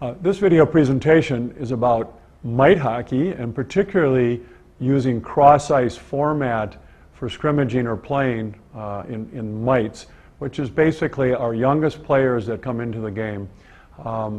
This video presentation is about mite hockey, and particularly using cross-ice format for scrimmaging or playing in mites, which is basically our youngest players that come into the game.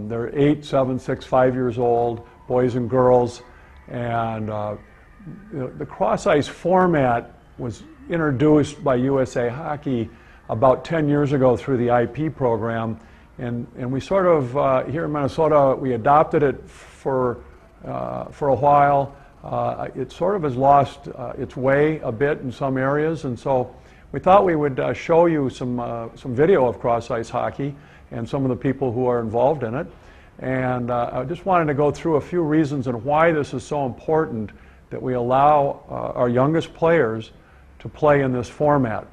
They're 8, 7, 6, 5 years old, boys and girls, and the cross-ice format was introduced by USA Hockey about 10 years ago through the IP program, and we sort of, here in Minnesota, we adopted it for a while. It sort of has lost its way a bit in some areas, and so we thought we would show you some video of cross-ice hockey and some of the people who are involved in it. And I just wanted to go through a few reasons and why this is so important that we allow our youngest players to play in this format.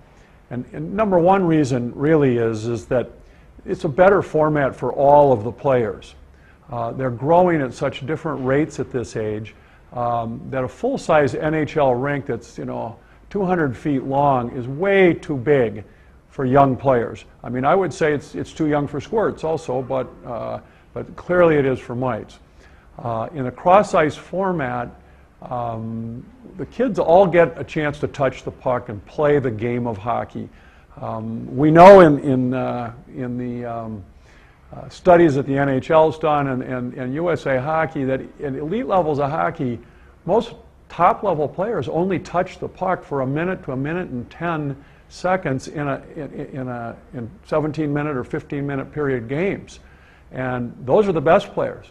And number one reason really is that it's a better format for all of the players. They're growing at such different rates at this age that a full-size NHL rink that's 200 feet long is way too big for young players. I mean, I would say it's too young for squirts also, but clearly it is for mites. In a cross-ice format, the kids all get a chance to touch the puck and play the game of hockey. We know in the studies that the NHL's done and USA Hockey that in elite levels of hockey, most top-level players only touch the puck for a minute to a minute and 10 seconds in 17-minute or 15-minute period games. And those are the best players.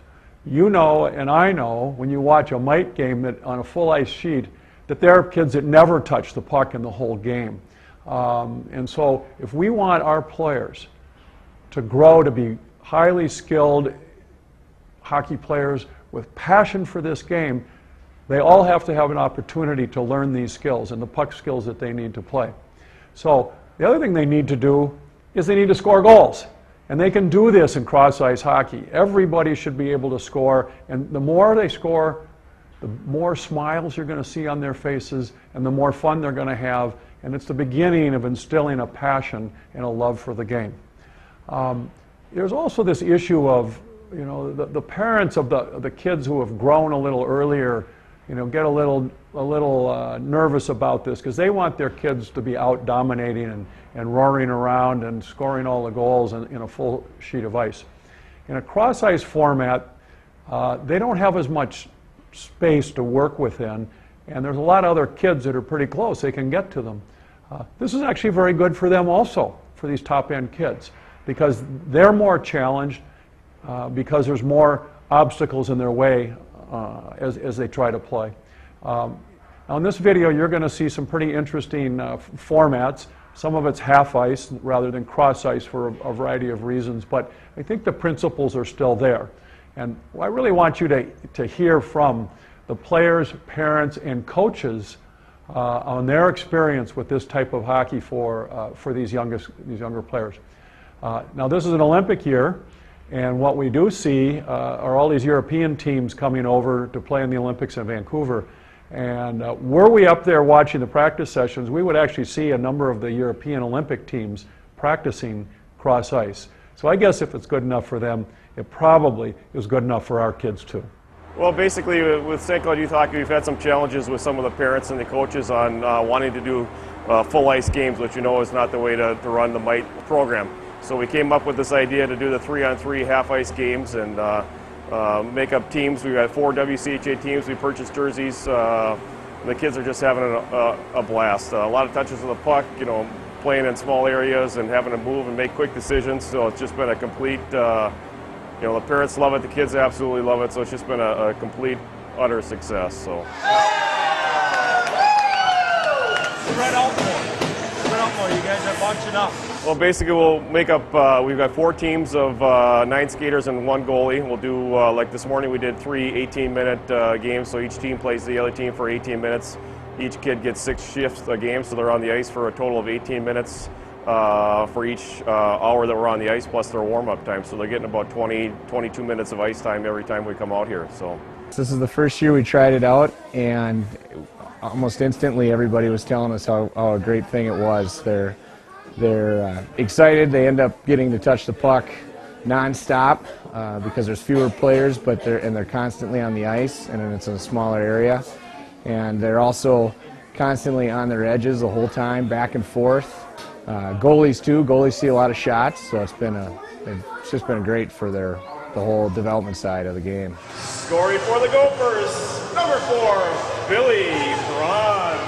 You know, and I know, when you watch a mite game that on a full ice sheet, that there are kids that never touch the puck in the whole game. And so if we want our players to grow to be highly skilled hockey players with passion for this game, they all have to have an opportunity to learn these skills and the puck skills that they need to play. So the other thing they need to do is they need to score goals. And they can do this in cross-ice hockey. Everybody should be able to score, and the more they score, the more smiles you're going to see on their faces, and the more fun they're going to have, and it's the beginning of instilling a passion and a love for the game. There's also this issue of, the parents of the kids who have grown a little earlier, get a little nervous about this because they want their kids to be out dominating and roaring around and scoring all the goals in a full sheet of ice. In a cross-ice format, they don't have as much space to work within, and there's a lot of other kids that are pretty close. They can get to them. This is actually very good for them also, for these top-end kids, because they're more challenged because there's more obstacles in their way as they try to play. Now in this video you're going to see some pretty interesting formats. Some of it's half ice rather than cross ice for a variety of reasons, but I think the principles are still there. And I really want you to hear from the players, parents, and coaches on their experience with this type of hockey for these younger players. Now this is an Olympic year, and what we do see are all these European teams coming over to play in the Olympics in Vancouver. And were we up there watching the practice sessions, we would actually see a number of the European Olympic teams practicing cross ice. So I guess if it's good enough for them, it probably is good enough for our kids too. Well, basically with St. Cloud Youth Hockey, we've had some challenges with some of the parents and the coaches on wanting to do full ice games, which is not the way to run the mite program. So we came up with this idea to do the 3-on-3 half-ice games and make up teams. We've got 4 WCHA teams. We purchased jerseys. The kids are just having a blast. A lot of touches of the puck, playing in small areas and having to move and make quick decisions. So it's just been a complete, the parents love it, the kids absolutely love it. So it's just been a complete, utter success. So. Spread out more. You guys are bunching up. Well, basically we'll make up, we've got 4 teams of 9 skaters and 1 goalie. We'll do, like this morning we did 3 18-minute games, so each team plays the other team for 18 minutes. Each kid gets 6 shifts a game, so they're on the ice for a total of 18 minutes for each hour that we're on the ice, plus their warm-up time. So they're getting about 22 minutes of ice time every time we come out here. So this is the first year we tried it out, and almost instantly everybody was telling us how a great thing it was. They're excited. They end up getting to touch the puck non-stop because there's fewer players, but they're constantly on the ice, and it's a smaller area. And they're also constantly on their edges the whole time, back and forth. Goalies too. Goalies see a lot of shots, so it's just been great for the whole development side of the game. Scoring for the Gophers, number 4, Billy Braun.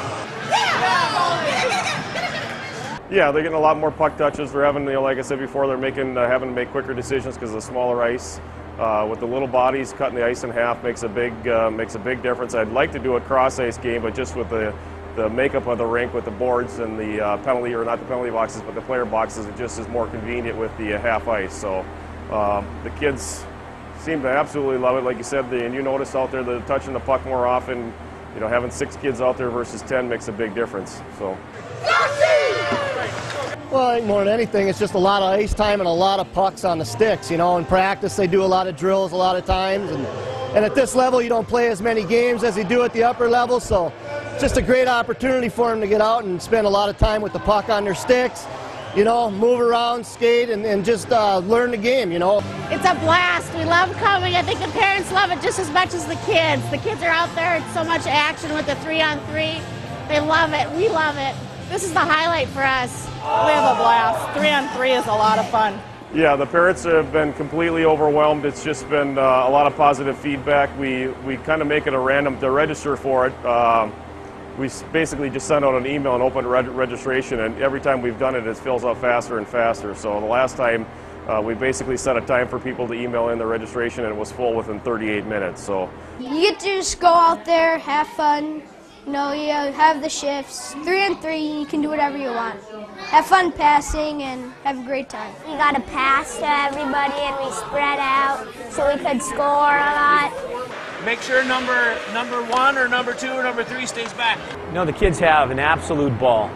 Yeah, they're getting a lot more puck touches. They're having, like I said before, they're having to make quicker decisions because of the smaller ice. With the little bodies, cutting the ice in half makes a big difference. I'd like to do a cross ice game, but just with the makeup of the rink with the boards and the penalty, or not the penalty boxes, but the player boxes, it just is more convenient with the half ice. So the kids seem to absolutely love it. Like you said, and you noticed out there, they're touching the puck more often. You know, having 6 kids out there versus 10 makes a big difference. So. Well, I think more than anything, it's just a lot of ice time and a lot of pucks on the sticks. You know, in practice they do a lot of drills a lot of times, and at this level you don't play as many games as you do at the upper level, so it's just a great opportunity for them to get out and spend a lot of time with the puck on their sticks, you know, move around, skate, and just learn the game, you know. It's a blast. We love coming. I think the parents love it just as much as the kids. The kids are out there. It's so much action with the 3-on-3. They love it. We love it. This is the highlight for us. We have a blast. 3-on-3 is a lot of fun. Yeah, the parents have been completely overwhelmed. It's just been a lot of positive feedback. We kind of make it a random to register for it. We basically just send out an email and open registration, and every time we've done it, it fills up faster and faster. So the last time, we basically set a time for people to email in their registration, and it was full within 38 minutes. So you get to just go out there, have fun. You know, you have the shifts. 3-on-3, you can do whatever you want. Have fun passing and have a great time. We got to pass to everybody and we spread out so we could score a lot. Make sure number 1 or number 2 or number 3 stays back. You know, the kids have an absolute ball.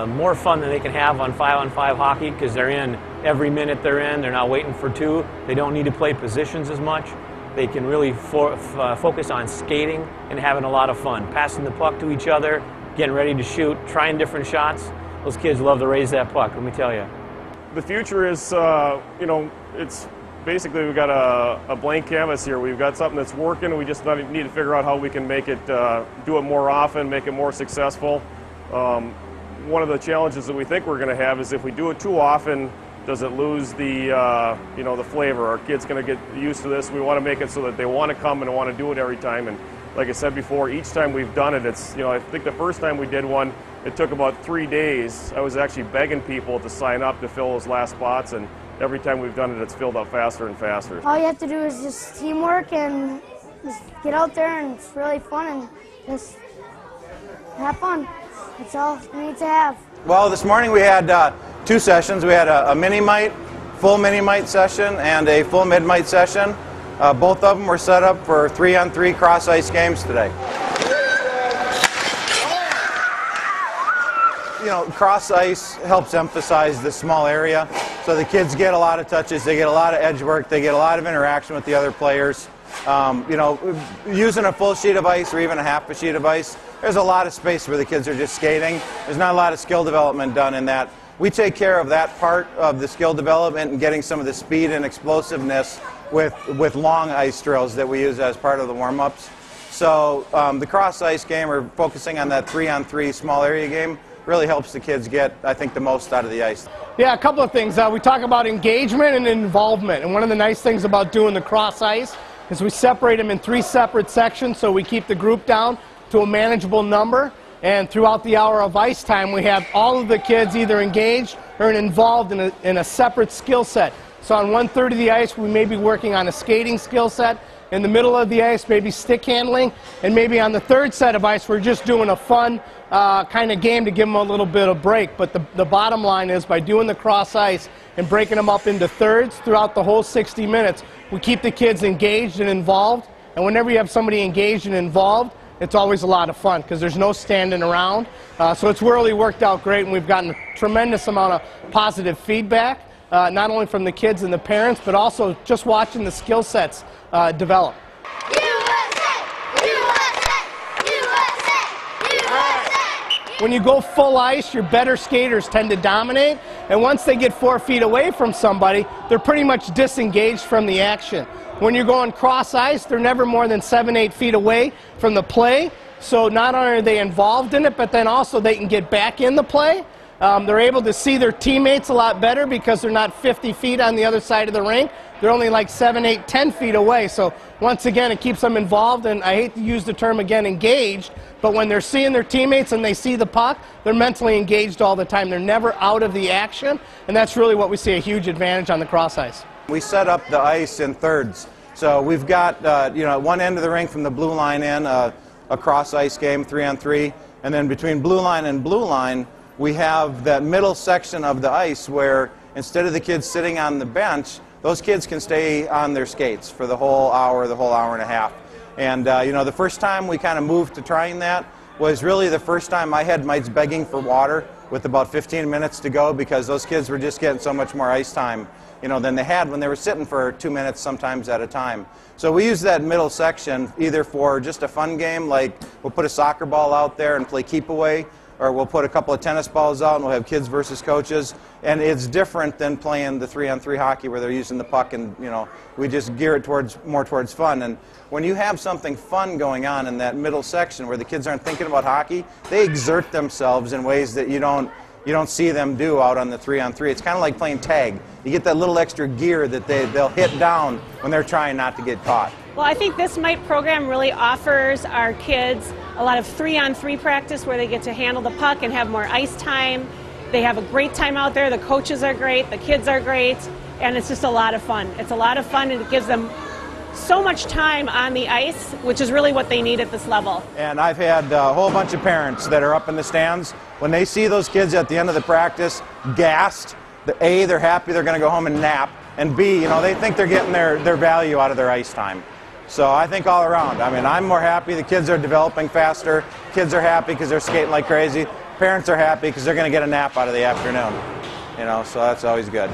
More fun than they can have on 5-on-5 hockey because they're in every minute they're in. They're not waiting for 2. They don't need to play positions as much. They can really focus on skating and having a lot of fun, passing the puck to each other, getting ready to shoot, trying different shots. Those kids love to raise that puck, let me tell you. The future is, you know, it's basically we've got a blank canvas here. We've got something that's working. We just need to figure out how we can make it, do it more often, make it more successful. One of the challenges that we think we're going to have is if we do it too often, does it lose the, you know, the flavor? Our kids going to get used to this. We want to make it so that they want to come and want to do it every time. And like I said before, each time we've done it, it's, you know, I think the first time we did one, it took about 3 days. I was actually begging people to sign up to fill those last spots, and every time we've done it, it's filled up faster and faster. All you have to do is just teamwork and just get out there, and it's really fun, and just have fun. That's all you need to have. Well, this morning we had 2 sessions. We had a mini-mite, full mini-mite session, and a full mid-mite session. Both of them were set up for 3-on-3 cross-ice games today. You know, cross-ice helps emphasize this small area, so the kids get a lot of touches, they get a lot of edge work, they get a lot of interaction with the other players. You know, using a full sheet of ice or even a half a sheet of ice, there's a lot of space where the kids are just skating. There's not a lot of skill development done in that. We take care of that part of the skill development and getting some of the speed and explosiveness with long ice drills that we use as part of the warm-ups. So the cross-ice game, or focusing on that 3-on-3 small area game, really helps the kids get, I think, the most out of the ice. Yeah, a couple of things. We talk about engagement and involvement, and one of the nice things about doing the cross-ice is we separate them in 3 separate sections, so we keep the group down to a manageable number. And throughout the hour of ice time, we have all of the kids either engaged or involved in a separate skill set. So on 1/3 of the ice, we may be working on a skating skill set. In the middle of the ice, maybe stick handling. And maybe on the 3rd set of ice, we're just doing a fun kind of game to give them a little bit of break. But the bottom line is, by doing the cross ice and breaking them up into thirds throughout the whole 60 minutes, we keep the kids engaged and involved. And whenever you have somebody engaged and involved, it's always a lot of fun because there's no standing around. So it's really worked out great, and we've gotten a tremendous amount of positive feedback, not only from the kids and the parents, but also just watching the skill sets develop. When you go full ice, your better skaters tend to dominate, And once they get 4 feet away from somebody, they're pretty much disengaged from the action. When you're going cross ice, they're never more than 7, 8 feet away from the play. So not only are they involved in it, but then also they can get back in the play. They're able to see their teammates a lot better because they're not 50 feet on the other side of the rink. They're only like 7, 8, 10 feet away. So once again, it keeps them involved, and I hate to use the term again, engaged, but when they're seeing their teammates and they see the puck, they're mentally engaged all the time. They're never out of the action, and that's really what we see a huge advantage on the cross ice. We set up the ice in thirds. So we've got, at one end of the rink from the blue line in, a cross ice game, 3-on-3, and then between blue line and blue line, we have that middle section of the ice where instead of the kids sitting on the bench, those kids can stay on their skates for the whole hour and a half. And, the first time we kind of moved to trying that was really the first time I had mites begging for water with about 15 minutes to go because those kids were just getting so much more ice time, than they had when they were sitting for 2 minutes sometimes at a time. So we use that middle section either for just a fun game, like we'll put a soccer ball out there and play keep away, or we'll put a couple of tennis balls out and we'll have kids versus coaches. And it's different than playing the 3-on-3 hockey where they're using the puck and, we just gear it more towards fun. And when you have something fun going on in that middle section where the kids aren't thinking about hockey, they exert themselves in ways that you don't see them do out on the 3-on-3. It's kind of like playing tag. You get that little extra gear that they'll hit down when they're trying not to get caught. Well, I think this mite program really offers our kids a lot of 3-on-3 practice where they get to handle the puck and have more ice time. They have a great time out there. The coaches are great, the kids are great, and it's just a lot of fun. It's a lot of fun, and it gives them so much time on the ice, which is really what they need at this level. And I've had a whole bunch of parents that are up in the stands. When they see those kids at the end of the practice gassed, A, they're happy they're going to go home and nap, and B, they think they're getting their value out of their ice time. So I think all around, I'm more happy. The kids are developing faster. Kids are happy because they're skating like crazy. Parents are happy because they're going to get a nap out of the afternoon. So that's always good.